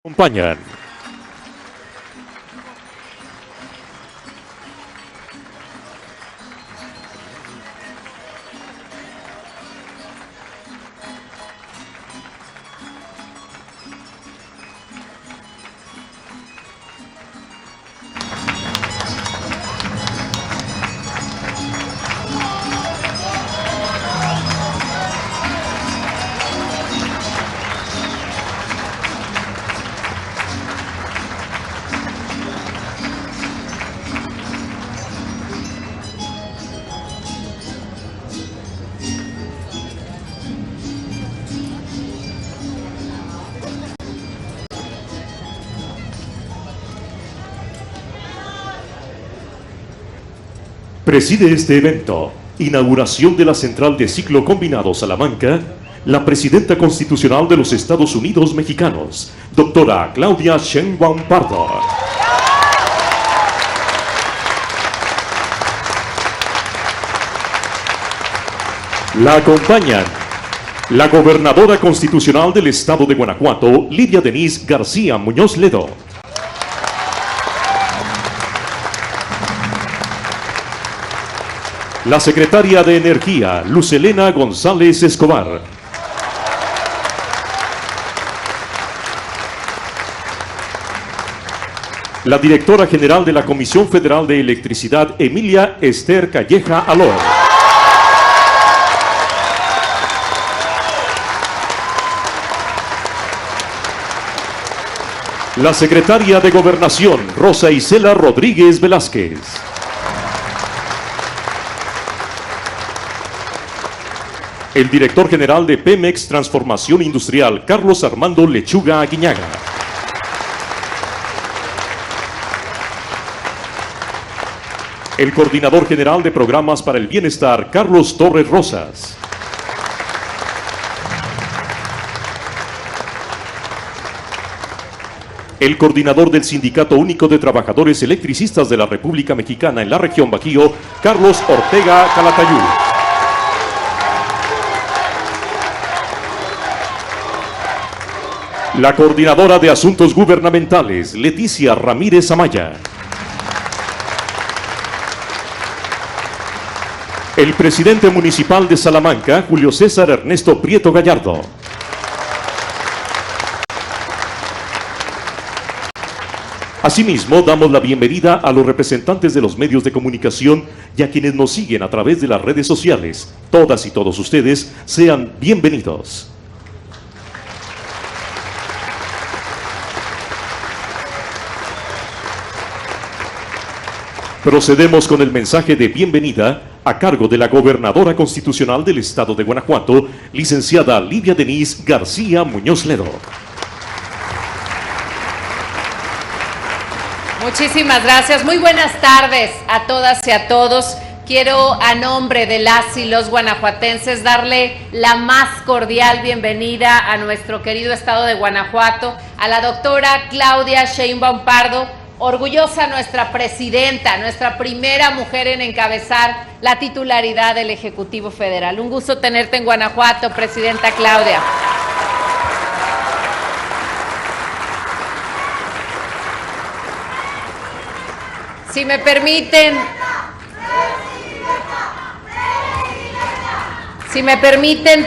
Acompañan. Preside este evento, inauguración de la Central de Ciclo Combinado Salamanca, la Presidenta Constitucional de los Estados Unidos Mexicanos, doctora Claudia Sheinbaum Pardo. La acompañan la Gobernadora Constitucional del Estado de Guanajuato, Lidia Denise García Muñoz Ledo. La Secretaria de Energía, Luz Helena González Escobar. La Directora General de la Comisión Federal de Electricidad, Emilia Esther Calleja Alor. La Secretaria de Gobernación, Rosa Isela Rodríguez Velázquez. El Director General de Pemex Transformación Industrial, Carlos Armando Lechuga Aguiñaga. El Coordinador General de Programas para el Bienestar, Carlos Torres Rosas. El Coordinador del Sindicato Único de Trabajadores Electricistas de la República Mexicana en la región Bajío, Carlos Ortega Calatayud. La Coordinadora de Asuntos Gubernamentales, Leticia Ramírez Amaya. El Presidente Municipal de Salamanca, Julio César Ernesto Prieto Gallardo. Asimismo, damos la bienvenida a los representantes de los medios de comunicación y a quienes nos siguen a través de las redes sociales. Todas y todos ustedes sean bienvenidos. Procedemos con el mensaje de bienvenida a cargo de la Gobernadora Constitucional del Estado de Guanajuato, licenciada Lidia Denise García Muñoz Ledo. Muchísimas gracias. Muy buenas tardes a todas y a todos. Quiero, a nombre de las y los guanajuatenses, darle la más cordial bienvenida a nuestro querido Estado de Guanajuato, a la doctora Claudia Sheinbaum Pardo. Orgullosa nuestra presidenta, nuestra primera mujer en encabezar la titularidad del Ejecutivo Federal. Un gusto tenerte en Guanajuato, presidenta Claudia. Si me permiten,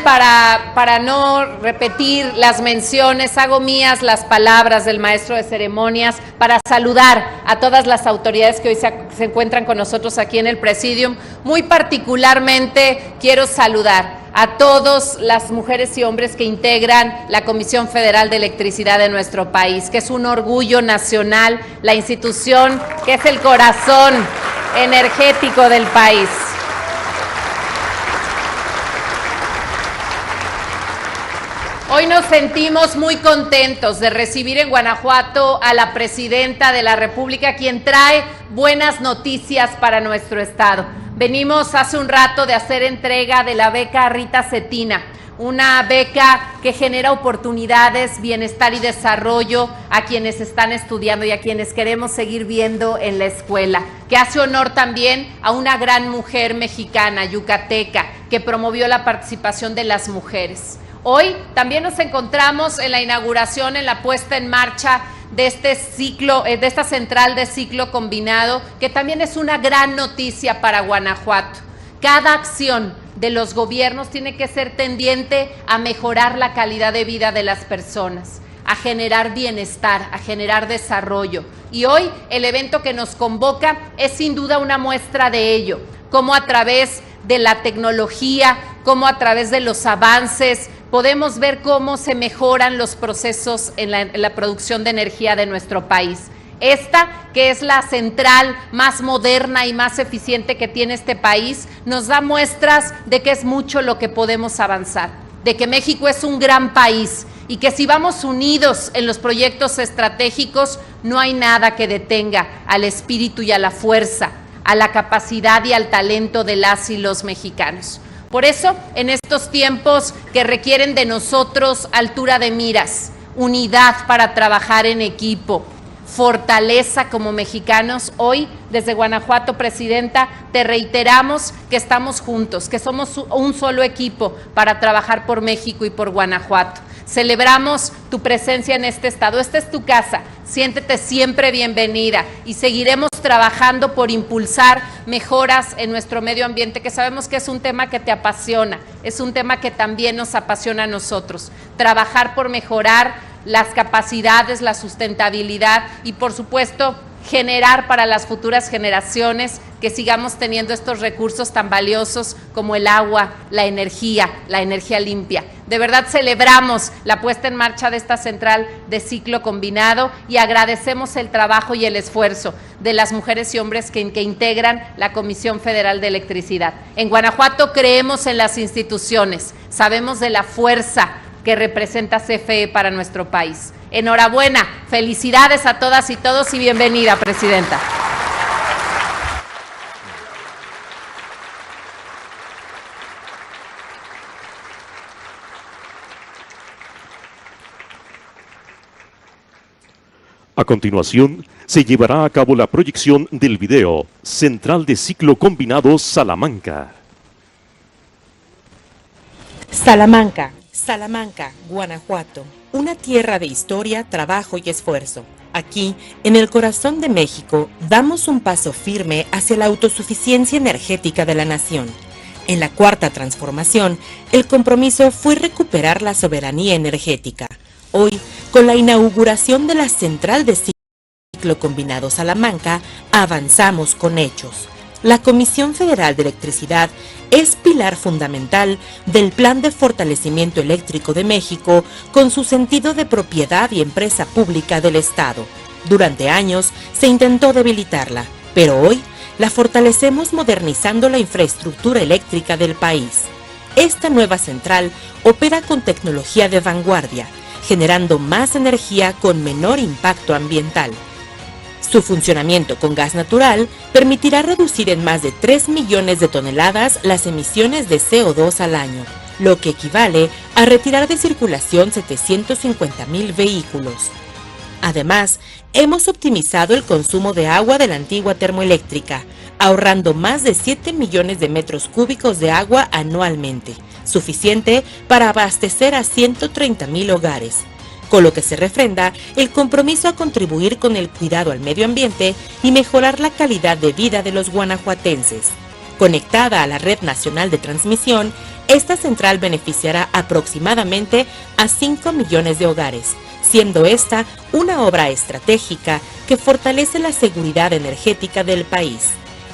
para no repetir las menciones, hago mías las palabras del maestro de ceremonias para saludar a todas las autoridades que hoy se encuentran con nosotros aquí en el Presidium. Muy particularmente quiero saludar a todas las mujeres y hombres que integran la Comisión Federal de Electricidad de nuestro país, que es un orgullo nacional, la institución que es el corazón energético del país. Hoy nos sentimos muy contentos de recibir en Guanajuato a la Presidenta de la República, quien trae buenas noticias para nuestro estado. Venimos hace un rato de hacer entrega de la beca Rita Cetina, una beca que genera oportunidades, bienestar y desarrollo a quienes están estudiando y a quienes queremos seguir viendo en la escuela, que hace honor también a una gran mujer mexicana, yucateca, que promovió la participación de las mujeres. Hoy también nos encontramos en la inauguración, en la puesta en marcha de este ciclo, de esta central de ciclo combinado, que también es una gran noticia para Guanajuato. Cada acción de los gobiernos tiene que ser tendiente a mejorar la calidad de vida de las personas, a generar bienestar, a generar desarrollo. Y hoy el evento que nos convoca es sin duda una muestra de ello, cómo a través de la tecnología, cómo a través de los avances podemos ver cómo se mejoran los procesos en la producción de energía de nuestro país. Esta, que es la central más moderna y más eficiente que tiene este país, nos da muestras de que es mucho lo que podemos avanzar, de que México es un gran país y que si vamos unidos en los proyectos estratégicos, no hay nada que detenga al espíritu y a la fuerza, a la capacidad y al talento de las y los mexicanos. Por eso, en estos tiempos que requieren de nosotros altura de miras, unidad para trabajar en equipo, fortaleza como mexicanos, hoy desde Guanajuato, Presidenta, te reiteramos que estamos juntos, que somos un solo equipo para trabajar por México y por Guanajuato. Celebramos tu presencia en este estado. Esta es tu casa, siéntete siempre bienvenida y seguiremos trabajando por impulsar mejoras en nuestro medio ambiente, que sabemos que es un tema que te apasiona, es un tema que también nos apasiona a nosotros. Trabajar por mejorar las capacidades, la sustentabilidad y, por supuesto, generar para las futuras generaciones que sigamos teniendo estos recursos tan valiosos como el agua, la energía limpia. De verdad celebramos la puesta en marcha de esta central de ciclo combinado y agradecemos el trabajo y el esfuerzo de las mujeres y hombres que integran la Comisión Federal de Electricidad. En Guanajuato creemos en las instituciones, sabemos de la fuerza que representa CFE para nuestro país. Enhorabuena, felicidades a todas y todos y bienvenida, Presidenta. A continuación, se llevará a cabo la proyección del video Central de Ciclo Combinado Salamanca. Salamanca, Guanajuato, una tierra de historia, trabajo y esfuerzo. Aquí, en el corazón de México, damos un paso firme hacia la autosuficiencia energética de la nación. En la Cuarta Transformación, el compromiso fue recuperar la soberanía energética. Hoy, con la inauguración de la Central de Ciclo Combinado Salamanca, avanzamos con hechos. La Comisión Federal de Electricidad es pilar fundamental del Plan de Fortalecimiento Eléctrico de México con su sentido de propiedad y empresa pública del Estado. Durante años se intentó debilitarla, pero hoy la fortalecemos modernizando la infraestructura eléctrica del país. Esta nueva central opera con tecnología de vanguardia, generando más energía con menor impacto ambiental. Su funcionamiento con gas natural permitirá reducir en más de 3 millones de toneladas las emisiones de CO2 al año, lo que equivale a retirar de circulación 750,000 vehículos. Además, hemos optimizado el consumo de agua de la antigua termoeléctrica, ahorrando más de 7 millones de metros cúbicos de agua anualmente, suficiente para abastecer a 130,000 hogares. Con lo que se refrenda el compromiso a contribuir con el cuidado al medio ambiente y mejorar la calidad de vida de los guanajuatenses. Conectada a la red nacional de transmisión, esta central beneficiará aproximadamente a 5 millones de hogares, siendo esta una obra estratégica que fortalece la seguridad energética del país.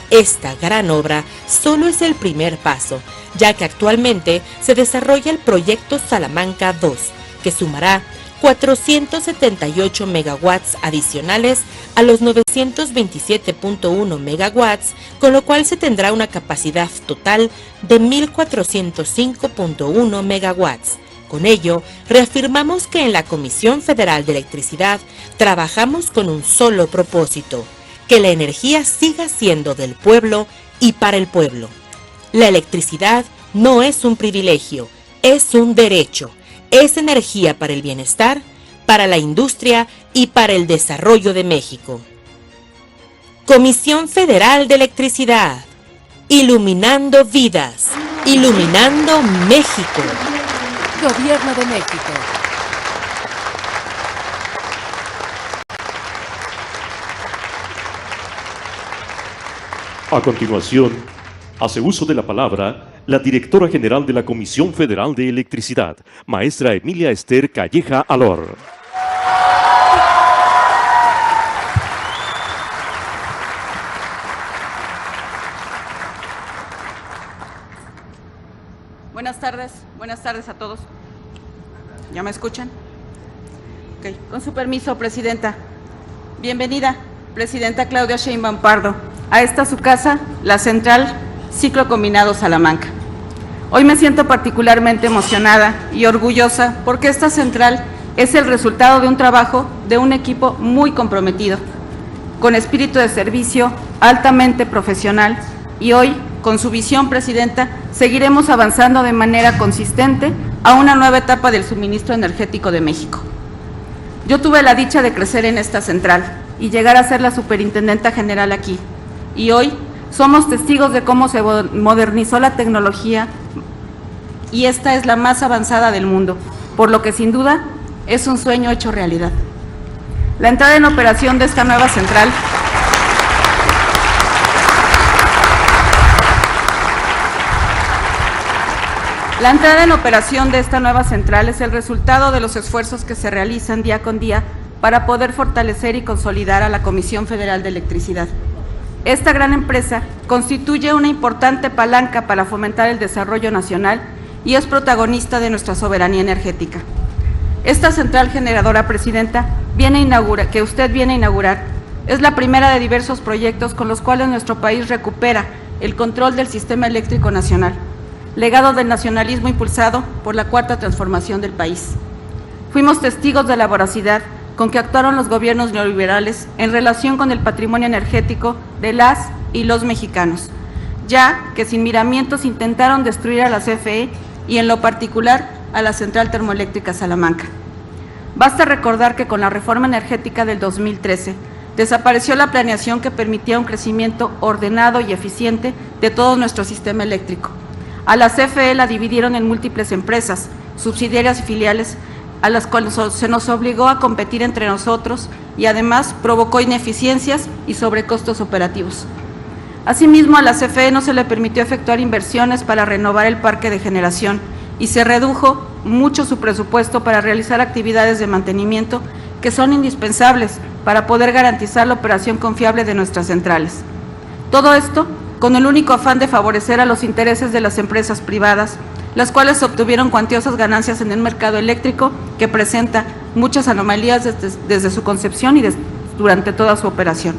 Esta gran obra solo es el primer paso, ya que actualmente se desarrolla el proyecto Salamanca 2, que sumará 478 megawatts adicionales a los 927.1 megawatts, con lo cual se tendrá una capacidad total de 1.405.1 megawatts. Con ello, reafirmamos que en la Comisión Federal de Electricidad trabajamos con un solo propósito: que la energía siga siendo del pueblo y para el pueblo. La electricidad no es un privilegio, es un derecho. Es energía para el bienestar, para la industria y para el desarrollo de México. Comisión Federal de Electricidad. Iluminando vidas. Iluminando México. Gobierno de México. A continuación, hace uso de la palabra la directora general de la Comisión Federal de Electricidad, maestra Emilia Esther Calleja Alor. Buenas tardes a todos. ¿Ya me escuchan? Ok, con su permiso, Presidenta. Bienvenida, Presidenta Claudia Sheinbaum Pardo, a esta su casa, la Central Ciclo Combinado Salamanca. Hoy me siento particularmente emocionada y orgullosa porque esta central es el resultado de un trabajo de un equipo muy comprometido, con espíritu de servicio, altamente profesional, y hoy, con su visión, Presidenta, seguiremos avanzando de manera consistente a una nueva etapa del suministro energético de México. Yo tuve la dicha de crecer en esta central y llegar a ser la superintendenta general aquí, y hoy somos testigos de cómo se modernizó la tecnología y esta es la más avanzada del mundo, por lo que sin duda es un sueño hecho realidad. La entrada en operación de esta nueva central es el resultado de los esfuerzos que se realizan día con día para poder fortalecer y consolidar a la Comisión Federal de Electricidad. Esta gran empresa constituye una importante palanca para fomentar el desarrollo nacional y es protagonista de nuestra soberanía energética. Esta central generadora, Presidenta, que usted viene a inaugurar, es la primera de diversos proyectos con los cuales nuestro país recupera el control del sistema eléctrico nacional, legado del nacionalismo impulsado por la Cuarta Transformación del país. Fuimos testigos de la voracidad con que actuaron los gobiernos neoliberales en relación con el patrimonio energético de las y los mexicanos, ya que sin miramientos intentaron destruir a la CFE y en lo particular a la Central Termoeléctrica Salamanca. Basta recordar que con la reforma energética del 2013 desapareció la planeación que permitía un crecimiento ordenado y eficiente de todo nuestro sistema eléctrico. A la CFE la dividieron en múltiples empresas, subsidiarias y filiales, a las cuales se nos obligó a competir entre nosotros y además provocó ineficiencias y sobrecostos operativos. Asimismo, a la CFE no se le permitió efectuar inversiones para renovar el parque de generación y se redujo mucho su presupuesto para realizar actividades de mantenimiento que son indispensables para poder garantizar la operación confiable de nuestras centrales. Todo esto con el único afán de favorecer a los intereses de las empresas privadas, las cuales obtuvieron cuantiosas ganancias en el mercado eléctrico que presenta muchas anomalías desde su concepción y durante toda su operación.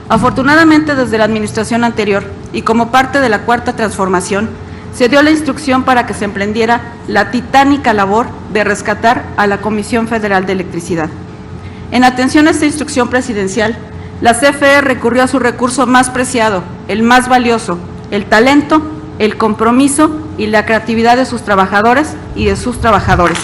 Afortunadamente, desde la administración anterior y como parte de la Cuarta Transformación, se dio la instrucción para que se emprendiera la titánica labor de rescatar a la Comisión Federal de Electricidad. En atención a esta instrucción presidencial, la CFE recurrió a su recurso más preciado, el más valioso, el talento, el compromiso y la creatividad de sus trabajadores y de sus trabajadores.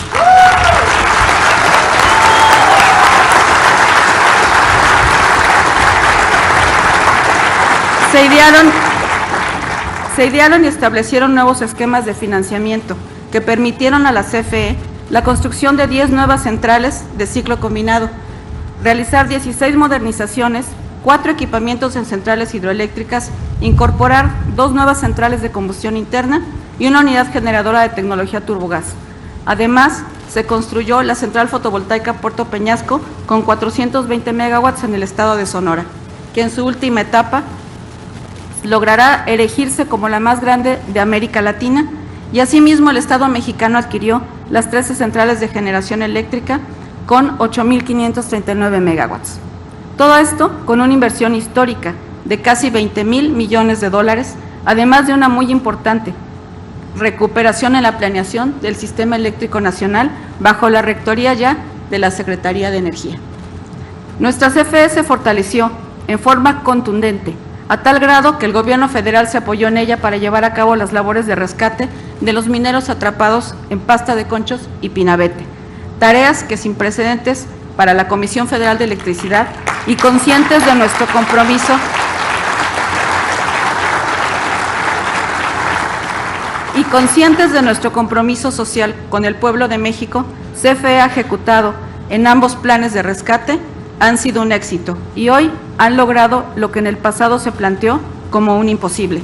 Se idearon y establecieron nuevos esquemas de financiamiento que permitieron a la CFE la construcción de 10 nuevas centrales de ciclo combinado, realizar 16 modernizaciones, 4 equipamientos en centrales hidroeléctricas, incorporar 2 nuevas centrales de combustión interna y una unidad generadora de tecnología turbogás. Además, se construyó la central fotovoltaica Puerto Peñasco con 420 megawatts en el estado de Sonora, que en su última etapa logrará erigirse como la más grande de América Latina, y asimismo el Estado mexicano adquirió las 13 centrales de generación eléctrica con 8.539 megawatts. Todo esto con una inversión histórica de casi 20,000 millones de dólares, además de una muy importante recuperación en la planeación del Sistema Eléctrico Nacional bajo la rectoría ya de la Secretaría de Energía. Nuestra CFE se fortaleció en forma contundente, a tal grado que el gobierno federal se apoyó en ella para llevar a cabo las labores de rescate de los mineros atrapados en Pasta de Conchos y Pinabete, tareas que sin precedentes para la Comisión Federal de Electricidad y conscientes de nuestro Conscientes de nuestro compromiso social con el pueblo de México, CFE ha ejecutado en ambos planes de rescate, han sido un éxito y hoy han logrado lo que en el pasado se planteó como un imposible.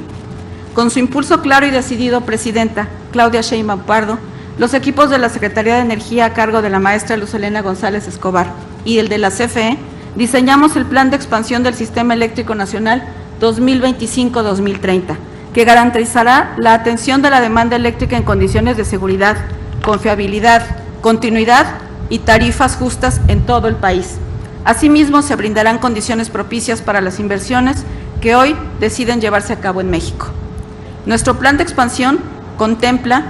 Con su impulso claro y decidido, Presidenta Claudia Sheinbaum Pardo, los equipos de la Secretaría de Energía a cargo de la maestra Luz Helena González Escobar y el de la CFE, diseñamos el Plan de Expansión del Sistema Eléctrico Nacional 2025-2030, que garantizará la atención de la demanda eléctrica en condiciones de seguridad, confiabilidad, continuidad y tarifas justas en todo el país. Asimismo, se brindarán condiciones propicias para las inversiones que hoy deciden llevarse a cabo en México. Nuestro plan de expansión contempla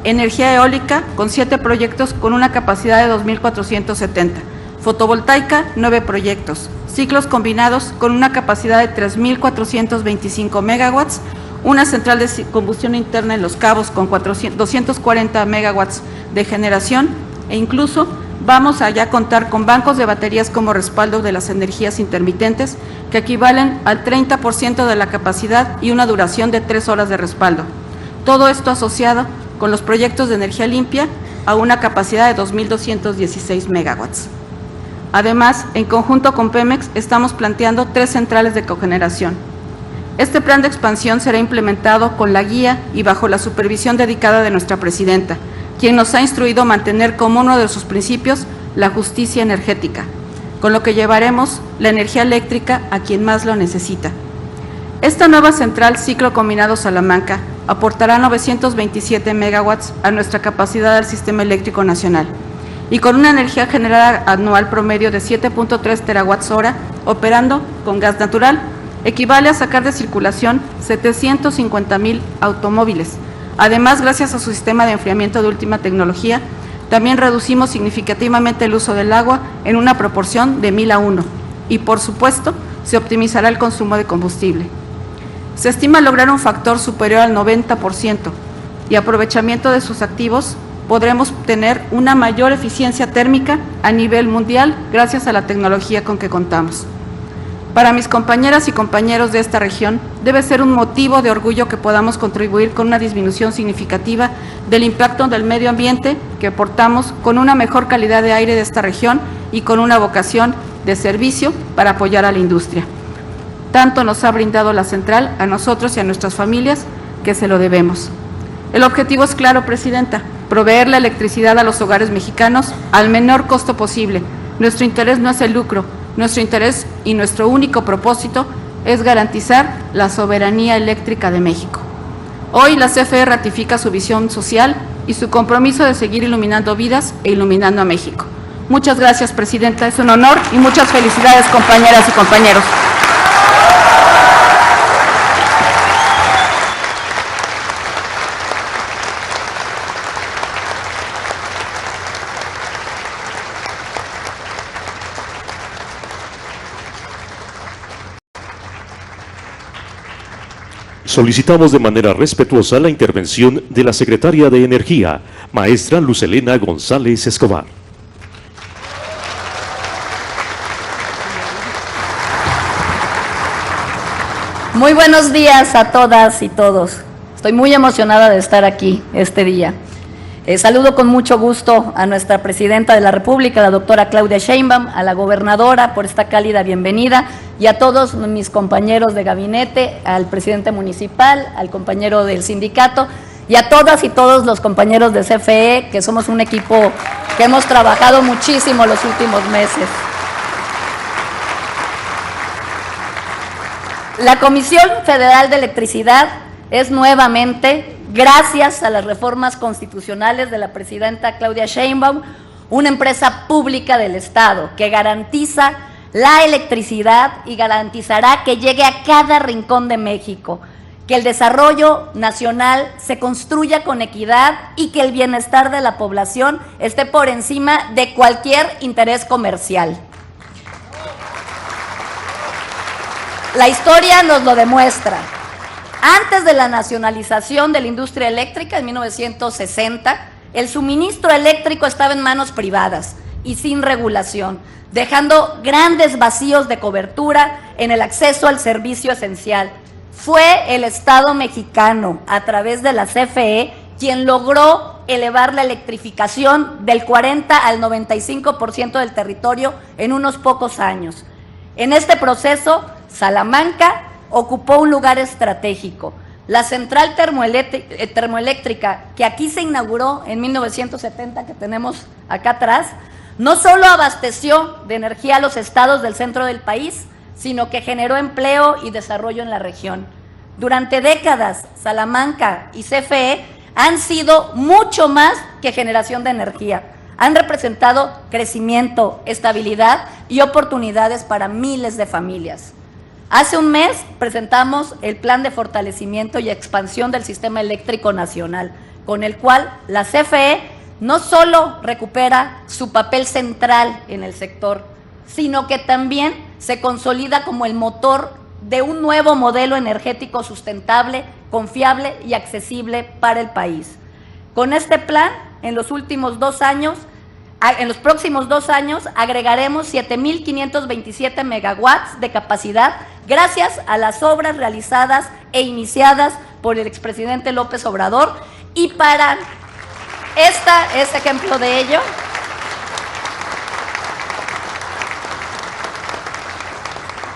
energía eólica con 7 proyectos con una capacidad de 2.470, fotovoltaica 9 proyectos, ciclos combinados con una capacidad de 3.425 megawatts, una central de combustión interna en Los Cabos con 240 megawatts de generación e incluso vamos a ya contar con bancos de baterías como respaldo de las energías intermitentes que equivalen al 30% de la capacidad y una duración de 3 horas de respaldo. Todo esto asociado con los proyectos de energía limpia a una capacidad de 2.216 megawatts. Además, en conjunto con Pemex, estamos planteando 3 centrales de cogeneración. Este plan de expansión será implementado con la guía y bajo la supervisión dedicada de nuestra Presidenta, quien nos ha instruido mantener como uno de sus principios la justicia energética, con lo que llevaremos la energía eléctrica a quien más lo necesita. Esta nueva central ciclo combinado Salamanca aportará 927 megawatts a nuestra capacidad del sistema eléctrico nacional y con una energía generada anual promedio de 7.3 terawatts hora, operando con gas natural, equivale a sacar de circulación 750,000 automóviles. Además, gracias a su sistema de enfriamiento de última tecnología, también reducimos significativamente el uso del agua en una proporción de 1000:1 y, por supuesto, se optimizará el consumo de combustible. Se estima lograr un factor superior al 90% y aprovechamiento de sus activos, podremos tener una mayor eficiencia térmica a nivel mundial gracias a la tecnología con que contamos. Para mis compañeras y compañeros de esta región, debe ser un motivo de orgullo que podamos contribuir con una disminución significativa del impacto del medio ambiente que aportamos con una mejor calidad de aire de esta región y con una vocación de servicio para apoyar a la industria. Tanto nos ha brindado la central a nosotros y a nuestras familias que se lo debemos. El objetivo es claro, Presidenta, proveer la electricidad a los hogares mexicanos al menor costo posible. Nuestro interés no es el lucro. Nuestro interés y nuestro único propósito es garantizar la soberanía eléctrica de México. Hoy la CFE ratifica su visión social y su compromiso de seguir iluminando vidas e iluminando a México. Muchas gracias, Presidenta, es un honor y muchas felicidades, compañeras y compañeros. Solicitamos de manera respetuosa la intervención de la Secretaria de Energía, maestra Luz Helena González Escobar. Muy buenos días a todas y todos. Estoy muy emocionada de estar aquí este día. Saludo con mucho gusto a nuestra Presidenta de la República, la doctora Claudia Sheinbaum, a la gobernadora por esta cálida bienvenida y a todos mis compañeros de gabinete, al presidente municipal, al compañero del sindicato y a todas y todos los compañeros de CFE, que somos un equipo que hemos trabajado muchísimo los últimos meses. La Comisión Federal de Electricidad es nuevamente, gracias a las reformas constitucionales de la presidenta Claudia Sheinbaum, una empresa pública del Estado que garantiza la electricidad y garantizará que llegue a cada rincón de México, que el desarrollo nacional se construya con equidad y que el bienestar de la población esté por encima de cualquier interés comercial. La historia nos lo demuestra. Antes de la nacionalización de la industria eléctrica en 1960, el suministro eléctrico estaba en manos privadas y sin regulación, dejando grandes vacíos de cobertura en el acceso al servicio esencial. Fue el Estado mexicano, a través de la CFE, quien logró elevar la electrificación del 40 al 95% del territorio en unos pocos años. En este proceso, Salamanca ocupó un lugar estratégico. La central termoeléctrica que aquí se inauguró en 1970, que tenemos acá atrás, no solo abasteció de energía a los estados del centro del país, sino que generó empleo y desarrollo en la región. Durante décadas, Salamanca y CFE han sido mucho más que generación de energía. Han representado crecimiento, estabilidad y oportunidades para miles de familias. Hace un mes presentamos el Plan de Fortalecimiento y Expansión del Sistema Eléctrico Nacional, con el cual la CFE no solo recupera su papel central en el sector, sino que también se consolida como el motor de un nuevo modelo energético sustentable, confiable y accesible para el país. Con este plan, en los próximos 2 años, agregaremos 7,527 megawatts de capacidad gracias a las obras realizadas e iniciadas por el expresidente López Obrador. Y para este ejemplo de ello,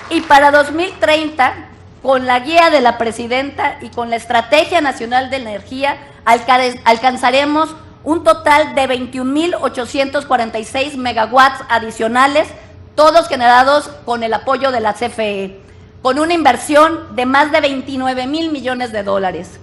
y para 2030, con la guía de la presidenta y con la Estrategia Nacional de Energía, alcanzaremos un total de 21,846 megawatts adicionales, todos generados con el apoyo de la CFE, con una inversión de más de 29,000 millones de dólares.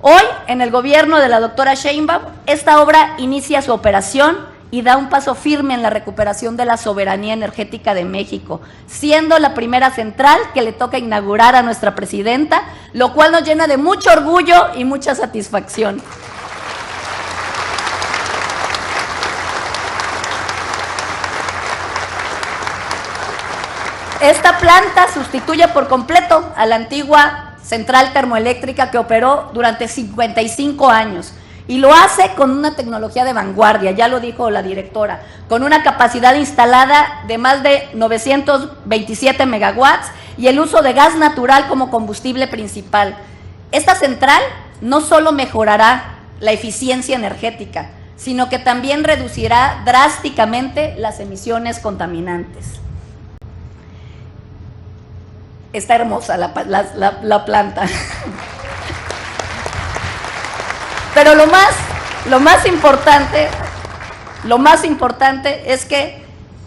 Hoy, en el gobierno de la doctora Sheinbaum, esta obra inicia su operación y da un paso firme en la recuperación de la soberanía energética de México, siendo la primera central que le toca inaugurar a nuestra presidenta, lo cual nos llena de mucho orgullo y mucha satisfacción. Esta planta sustituye por completo a la antigua central termoeléctrica que operó durante 55 años. Y lo hace con una tecnología de vanguardia, ya lo dijo la directora, con una capacidad instalada de más de 927 megawatts y el uso de gas natural como combustible principal. Esta central no solo mejorará la eficiencia energética, sino que también reducirá drásticamente las emisiones contaminantes. Está hermosa la planta. Pero lo más importante es que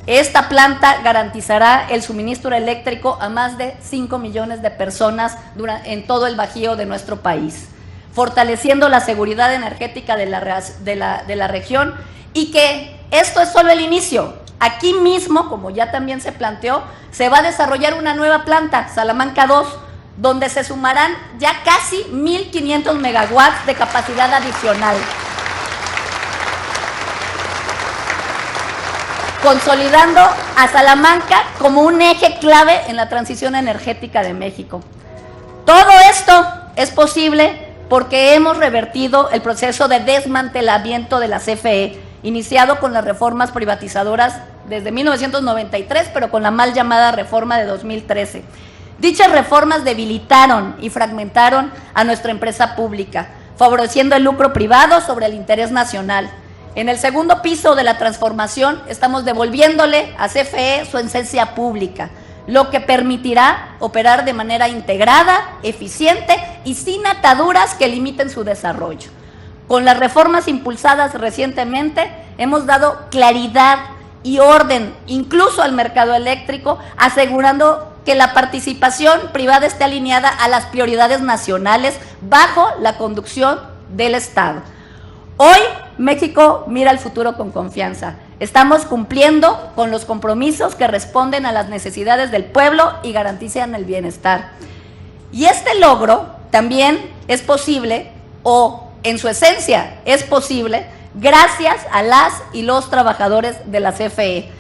esta planta garantizará el suministro eléctrico a más de 5 millones de personas en todo el bajío de nuestro país, fortaleciendo la seguridad energética de la región, y que esto es solo el inicio. Aquí mismo, como ya también se planteó, se va a desarrollar una nueva planta, Salamanca 2, donde se sumarán ya casi 1,500 megawatts de capacidad adicional, consolidando a Salamanca como un eje clave en la transición energética de México. Todo esto es posible porque hemos revertido el proceso de desmantelamiento de la CFE, iniciado con las reformas privatizadoras desde 1993, pero con la mal llamada reforma de 2013. Dichas reformas debilitaron y fragmentaron a nuestra empresa pública, favoreciendo el lucro privado sobre el interés nacional. En el segundo piso de la transformación estamos devolviéndole a CFE su esencia pública, lo que permitirá operar de manera integrada, eficiente y sin ataduras que limiten su desarrollo. Con las reformas impulsadas recientemente hemos dado claridad y orden incluso al mercado eléctrico, asegurando que la participación privada esté alineada a las prioridades nacionales bajo la conducción del Estado. Hoy México mira al futuro con confianza. Estamos cumpliendo con los compromisos que responden a las necesidades del pueblo y garantizan el bienestar. Y este logro también es posible, o en su esencia es posible, gracias a las y los trabajadores de la CFE.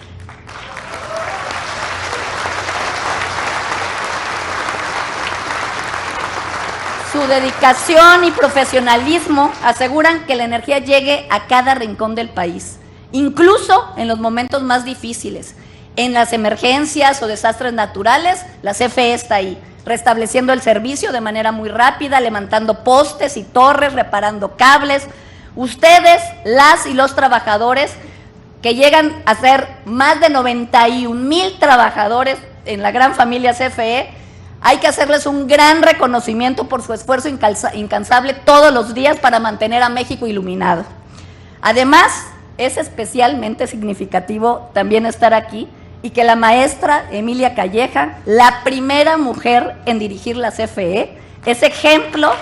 Su dedicación y profesionalismo aseguran que la energía llegue a cada rincón del país, incluso en los momentos más difíciles. En las emergencias o desastres naturales, la CFE está ahí. restableciendo el servicio de manera muy rápida, levantando postes y torres, reparando cables. Ustedes, las y los trabajadores, que llegan a ser más de 91,000 trabajadores en la gran familia CFE, hay que hacerles un gran reconocimiento por su esfuerzo incansable todos los días para mantener a México iluminado. Además, es especialmente significativo también estar aquí y que la maestra Emilia Calleja, la primera mujer en dirigir la CFE, es ejemplo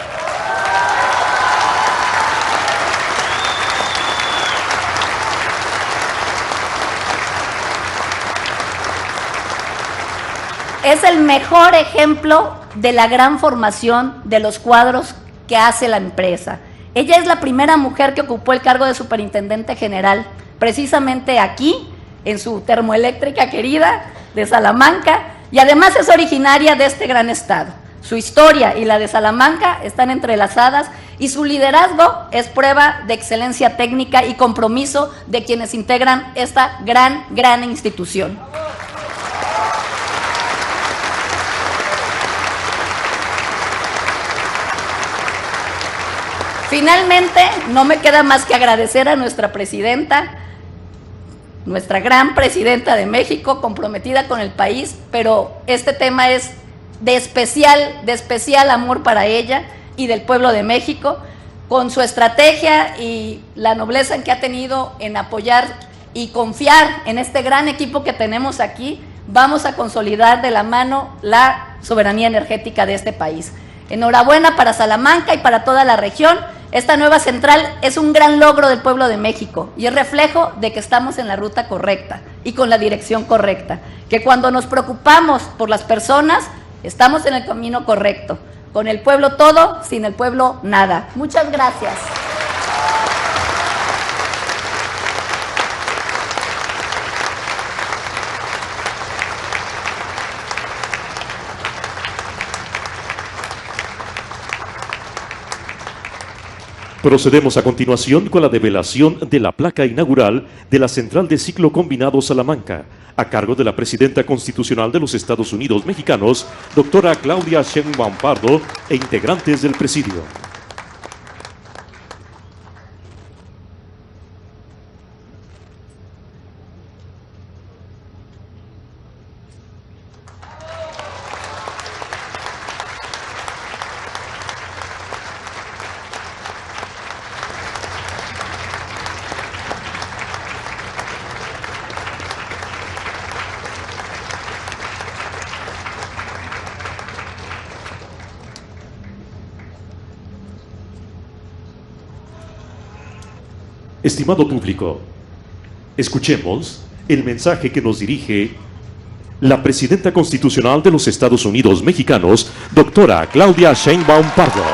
es el mejor ejemplo de la gran formación de los cuadros que hace la empresa. Ella es la primera mujer que ocupó el cargo de superintendente general, precisamente aquí, en su termoeléctrica querida de Salamanca, y además es originaria de este gran estado. Su historia y la de Salamanca están entrelazadas y su liderazgo es prueba de excelencia técnica y compromiso de quienes integran esta gran institución. Finalmente, no me queda más que agradecer a nuestra presidenta, nuestra gran presidenta de México, comprometida con el país, pero este tema es de especial amor para ella y del pueblo de México, con su estrategia y la nobleza en que ha tenido en apoyar y confiar en este gran equipo que tenemos aquí. Vamos a consolidar de la mano la soberanía energética de este país. Enhorabuena para Salamanca y para toda la región. Esta nueva central es un gran logro del pueblo de México y es reflejo de que estamos en la ruta correcta y con la dirección correcta, que cuando nos preocupamos por las personas, estamos en el camino correcto. Con el pueblo todo, sin el pueblo nada. Muchas gracias. Procedemos a continuación con la develación de la placa inaugural de la Central de Ciclo Combinado Salamanca, a cargo de la Presidenta Constitucional de los Estados Unidos Mexicanos, doctora Claudia Sheinbaum Pardo, e integrantes del presidio. Estimado público, escuchemos el mensaje que nos dirige la Presidenta Constitucional de los Estados Unidos Mexicanos, doctora Claudia Sheinbaum Pardo.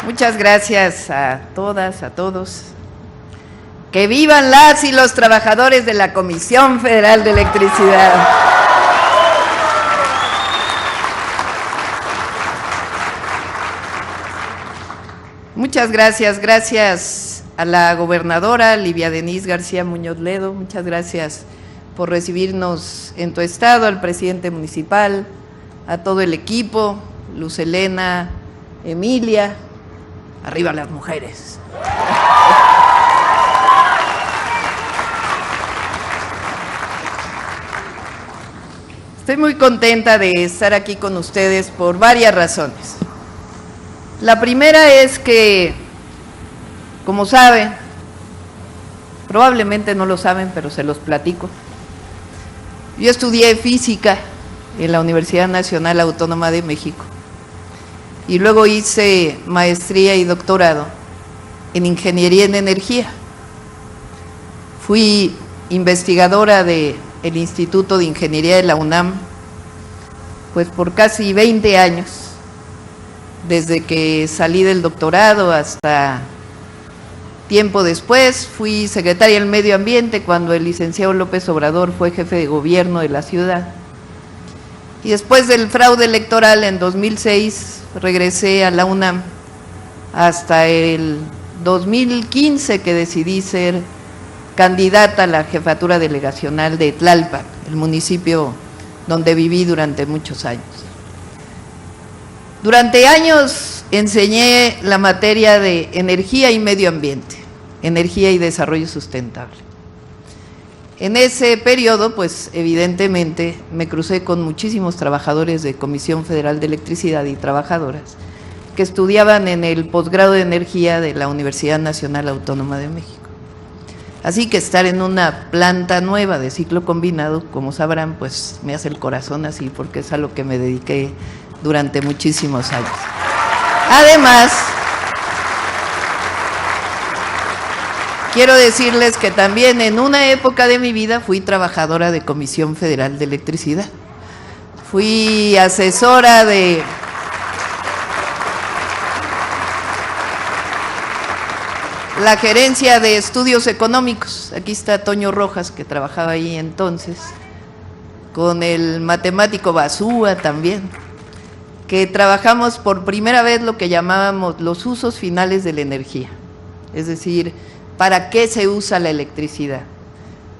Muchas gracias a todas, a todos. Que vivan las y los trabajadores de la Comisión Federal de Electricidad. Muchas gracias, gracias a la gobernadora Livia Denisse García Muñoz Ledo, muchas gracias por recibirnos en tu estado, al presidente municipal, a todo el equipo, Luz Helena, Emilia, arriba las mujeres. Estoy muy contenta de estar aquí con ustedes por varias razones. La primera es que, como saben, probablemente no lo saben, pero se los platico. Yo estudié física en la Universidad Nacional Autónoma de México y luego hice maestría y doctorado en Ingeniería en Energía. Fui investigadora del Instituto de Ingeniería de la UNAM, pues por casi 20 años. Desde que salí del doctorado hasta tiempo después, fui secretaria del Medio Ambiente cuando el licenciado López Obrador fue jefe de gobierno de la ciudad. Y después del fraude electoral en 2006, regresé a la UNAM hasta el 2015 que decidí ser candidata a la jefatura delegacional de Tlalpan, el municipio donde viví durante muchos años. Durante años enseñé la materia de energía y medio ambiente, energía y desarrollo sustentable. En ese periodo, pues evidentemente me crucé con muchísimos trabajadores de Comisión Federal de Electricidad y trabajadoras que estudiaban en el posgrado de energía de la Universidad Nacional Autónoma de México. Así que estar en una planta nueva de ciclo combinado, como sabrán, pues me hace el corazón así, porque es a lo que me dediqué durante muchísimos años. Además, quiero decirles que también en una época de mi vida fui trabajadora de Comisión Federal de Electricidad. Fui asesora de la Gerencia de Estudios Económicos. Aquí está Toño Rojas, que trabajaba ahí entonces, con el matemático Basúa también, que trabajamos por primera vez lo que llamábamos los usos finales de la energía, es decir, ¿para qué se usa la electricidad?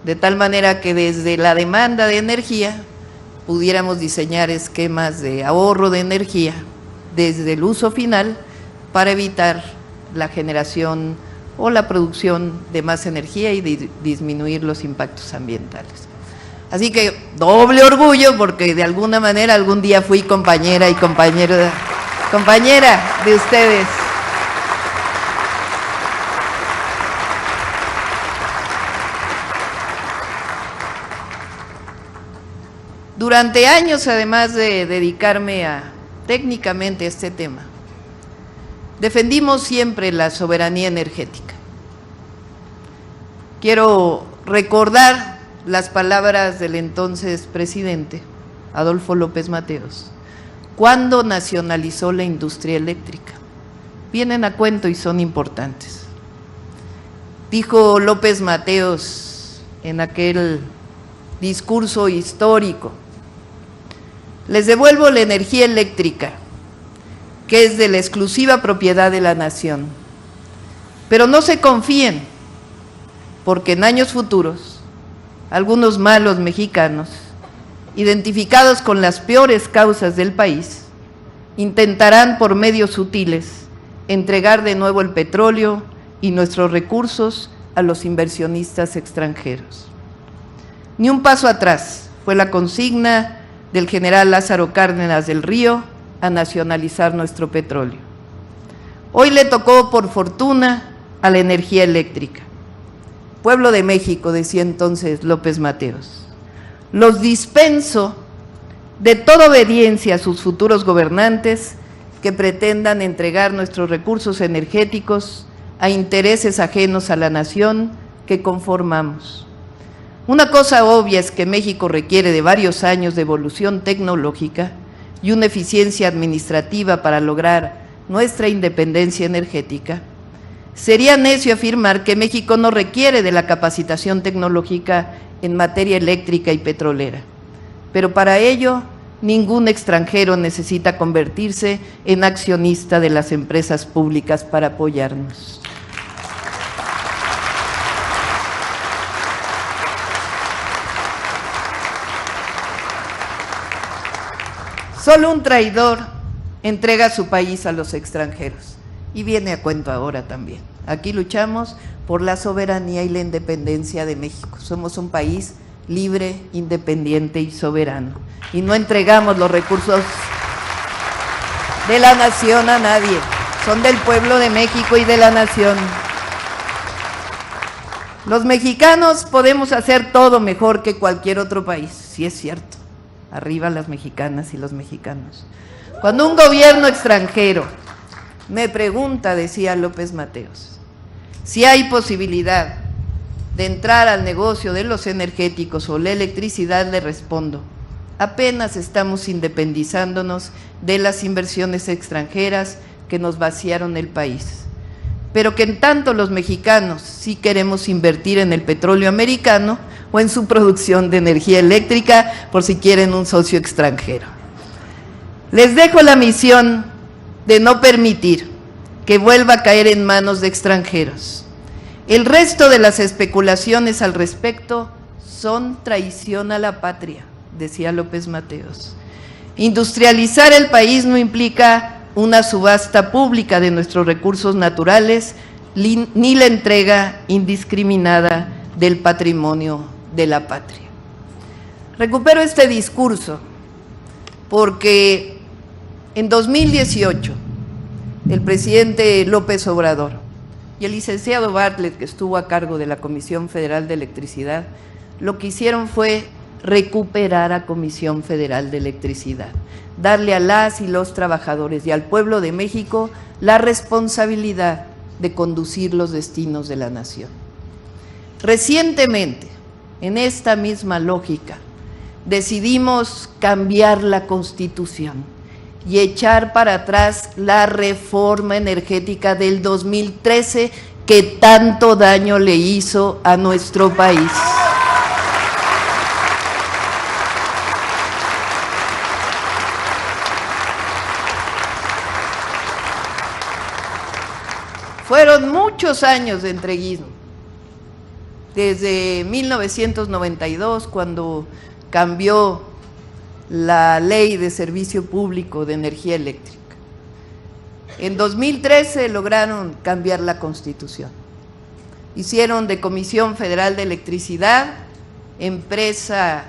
De tal manera que desde la demanda de energía pudiéramos diseñar esquemas de ahorro de energía desde el uso final para evitar la generación o la producción de más energía y disminuir los impactos ambientales. Así que doble orgullo, porque de alguna manera algún día fui compañera y compañera de ustedes. Durante años, además de dedicarme técnicamente a este tema, defendimos siempre la soberanía energética. Quiero recordar las palabras del entonces presidente, Adolfo López Mateos, cuando nacionalizó la industria eléctrica. Vienen a cuento y son importantes. Dijo López Mateos en aquel discurso histórico: les devuelvo la energía eléctrica, que es de la exclusiva propiedad de la nación. Pero no se confíen, porque en años futuros, algunos malos mexicanos, identificados con las peores causas del país, intentarán por medios sutiles entregar de nuevo el petróleo y nuestros recursos a los inversionistas extranjeros. Ni un paso atrás fue la consigna del general Lázaro Cárdenas del Río a nacionalizar nuestro petróleo. Hoy le tocó, por fortuna, a la energía eléctrica. Pueblo de México, decía entonces López Mateos, los dispenso de toda obediencia a sus futuros gobernantes que pretendan entregar nuestros recursos energéticos a intereses ajenos a la nación que conformamos. Una cosa obvia es que México requiere de varios años de evolución tecnológica y una eficiencia administrativa para lograr nuestra independencia energética. Sería necio afirmar que México no requiere de la capacitación tecnológica en materia eléctrica y petrolera, pero para ello ningún extranjero necesita convertirse en accionista de las empresas públicas para apoyarnos. Solo un traidor entrega su país a los extranjeros, y viene a cuento ahora también. Aquí luchamos por la soberanía y la independencia de México. Somos un país libre, independiente y soberano, y no entregamos los recursos de la nación a nadie, son del pueblo de México y de la nación. Los mexicanos podemos hacer todo mejor que cualquier otro país, sí es cierto. Arriba las mexicanas y los mexicanos. Cuando un gobierno extranjero me pregunta, decía López Mateos, si hay posibilidad de entrar al negocio de los energéticos o la electricidad, le respondo, apenas estamos independizándonos de las inversiones extranjeras que nos vaciaron el país, pero que en tanto los mexicanos sí queremos invertir en el petróleo americano o en su producción de energía eléctrica, por si quieren un socio extranjero. Les dejo la misión de no permitir que vuelva a caer en manos de extranjeros. El resto de las especulaciones al respecto son traición a la patria, decía López Mateos. Industrializar el país no implica una subasta pública de nuestros recursos naturales, ni la entrega indiscriminada del patrimonio de la patria. Recupero este discurso porque en 2018 el presidente López Obrador y el licenciado Bartlett, que estuvo a cargo de la Comisión Federal de Electricidad, lo que hicieron fue recuperar a Comisión Federal de Electricidad, darle a las y los trabajadores y al pueblo de México la responsabilidad de conducir los destinos de la nación. Recientemente, en esta misma lógica, decidimos cambiar la Constitución y echar para atrás la reforma energética del 2013 que tanto daño le hizo a nuestro país. Fueron muchos años de entreguismo, desde 1992, cuando cambió la Ley de Servicio Público de Energía Eléctrica. En 2013 lograron cambiar la Constitución. Hicieron de Comisión Federal de Electricidad empresa,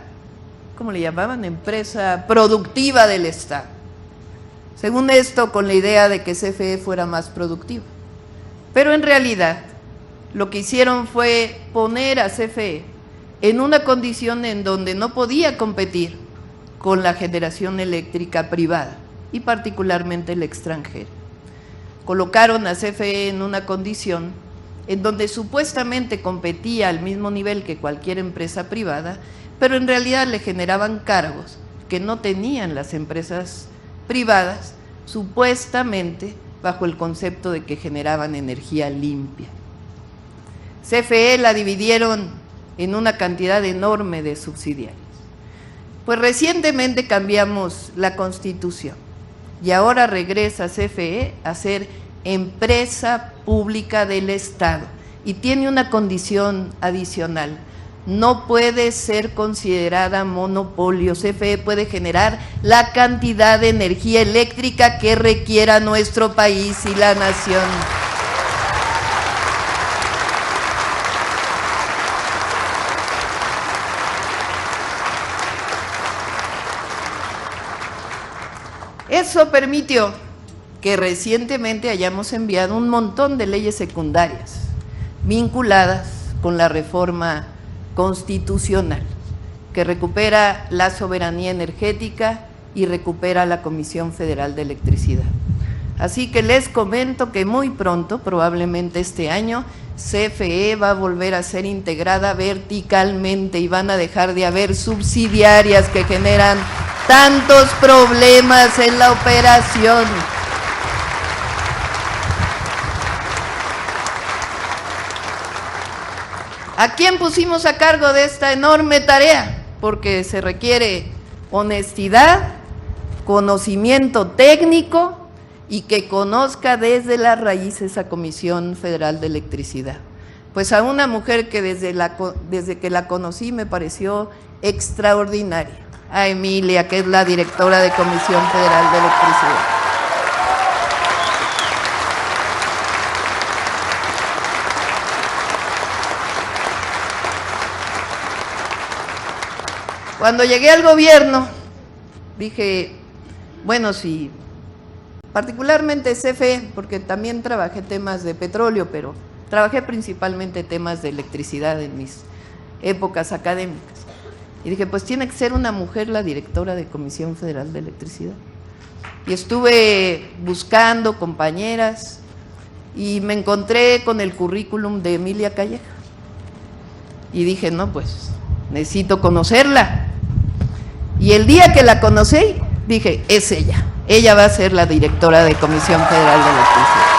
¿cómo le llamaban? Empresa productiva del Estado. Según esto, con la idea de que CFE fuera más productiva. Pero en realidad, lo que hicieron fue poner a CFE en una condición en donde no podía competir con la generación eléctrica privada y particularmente la extranjera. Colocaron a CFE en una condición en donde supuestamente competía al mismo nivel que cualquier empresa privada, pero en realidad le generaban cargos que no tenían las empresas privadas, supuestamente bajo el concepto de que generaban energía limpia. CFE la dividieron en una cantidad enorme de subsidiarios. Pues recientemente cambiamos la Constitución y ahora regresa CFE a ser empresa pública del Estado y tiene una condición adicional: no puede ser considerada monopolio. CFE puede generar la cantidad de energía eléctrica que requiera nuestro país y la nación. Eso permitió que recientemente hayamos enviado un montón de leyes secundarias vinculadas con la reforma constitucional, que recupera la soberanía energética y recupera la Comisión Federal de Electricidad. Así que les comento que muy pronto, probablemente este año, CFE va a volver a ser integrada verticalmente y van a dejar de haber subsidiarias que generan tantos problemas en la operación. ¿A quién pusimos a cargo de esta enorme tarea? Porque se requiere honestidad, conocimiento técnico y que conozca desde las raíces a Comisión Federal de Electricidad. Pues a una mujer que desde que la conocí me pareció extraordinaria, a Emilia, que es la directora de Comisión Federal de Electricidad. Cuando llegué al gobierno, dije, bueno, sí, particularmente CFE, porque también trabajé temas de petróleo, pero trabajé principalmente temas de electricidad en mis épocas académicas. Y dije, pues tiene que ser una mujer la directora de Comisión Federal de Electricidad. Y estuve buscando compañeras y me encontré con el currículum de Emilia Calleja. Y dije, no, pues necesito conocerla. Y el día que la conocí, dije, es ella. Ella va a ser la directora de Comisión Federal de Electricidad.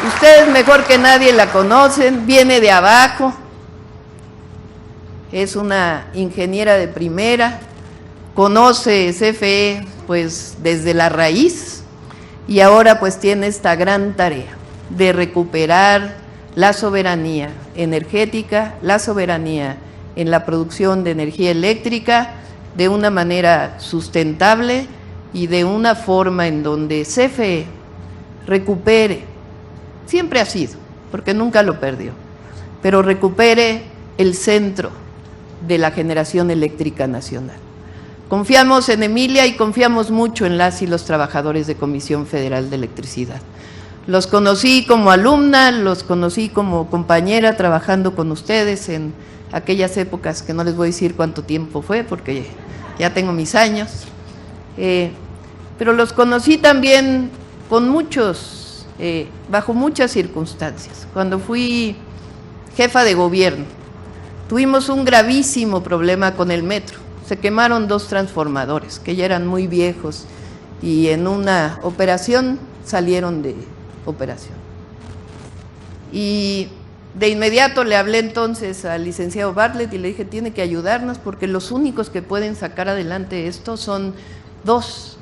Ustedes mejor que nadie la conocen, viene de abajo, es una ingeniera de primera, conoce CFE pues desde la raíz y ahora pues tiene esta gran tarea de recuperar la soberanía energética, la soberanía en la producción de energía eléctrica de una manera sustentable y de una forma en donde CFE recupere, siempre ha sido, porque nunca lo perdió, pero recupere el centro de la generación eléctrica nacional. Confiamos en Emilia y confiamos mucho en las y los trabajadores de Comisión Federal de Electricidad. Los conocí como alumna, los conocí como compañera trabajando con ustedes en aquellas épocas que no les voy a decir cuánto tiempo fue porque ya tengo mis años, pero los conocí también con muchos, bajo muchas circunstancias. Cuando fui jefa de gobierno, tuvimos un gravísimo problema con el metro. Se quemaron 2 transformadores que ya eran muy viejos y en una operación salieron de operación. Y de inmediato le hablé entonces al licenciado Bartlett y le dije, tiene que ayudarnos porque los únicos que pueden sacar adelante esto son 2,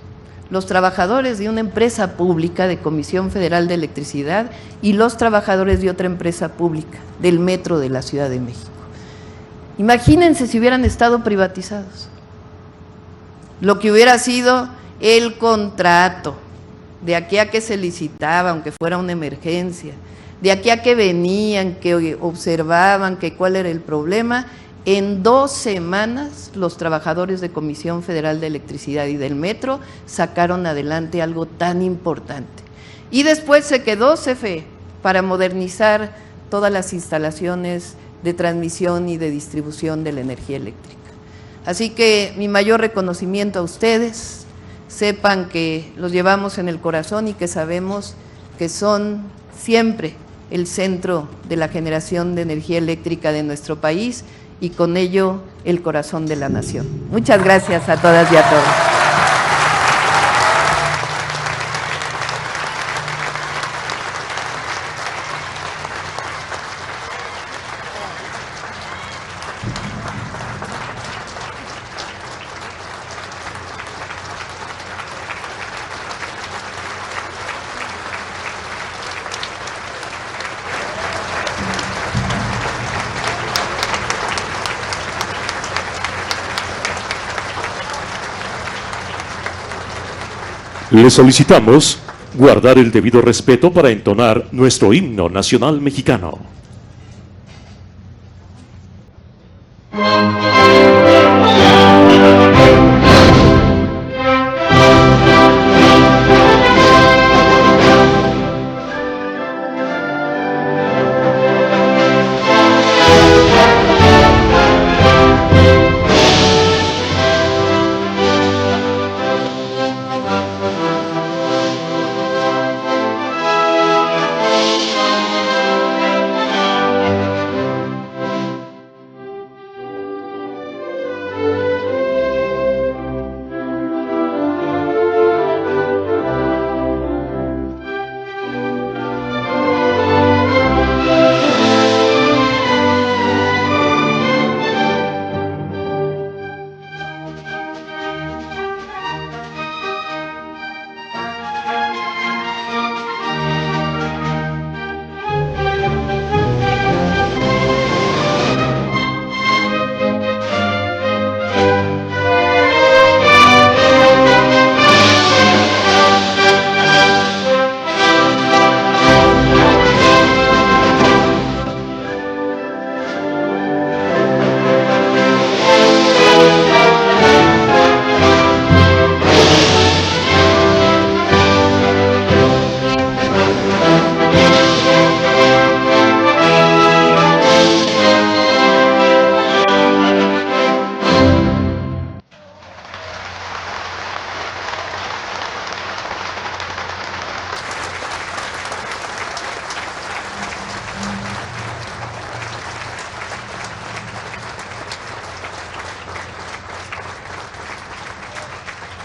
los trabajadores de una empresa pública de Comisión Federal de Electricidad y los trabajadores de otra empresa pública del Metro de la Ciudad de México. Imagínense si hubieran estado privatizados, lo que hubiera sido el contrato, de aquí a que se licitaba, aunque fuera una emergencia, de aquí a que venían, que observaban que cuál era el problema. En 2 semanas los trabajadores de Comisión Federal de Electricidad y del Metro sacaron adelante algo tan importante. Y después se quedó CFE para modernizar todas las instalaciones de transmisión y de distribución de la energía eléctrica. Así que mi mayor reconocimiento a ustedes, sepan que los llevamos en el corazón y que sabemos que son siempre el centro de la generación de energía eléctrica de nuestro país y con ello el corazón de la nación. Muchas gracias a todas y a todos. Le solicitamos guardar el debido respeto para entonar nuestro himno nacional mexicano.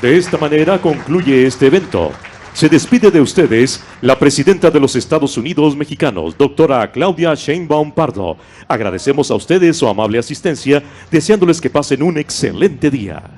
De esta manera concluye este evento. Se despide de ustedes la presidenta de los Estados Unidos mexicanos, doctora Claudia Sheinbaum Pardo. Agradecemos a ustedes su amable asistencia, deseándoles que pasen un excelente día.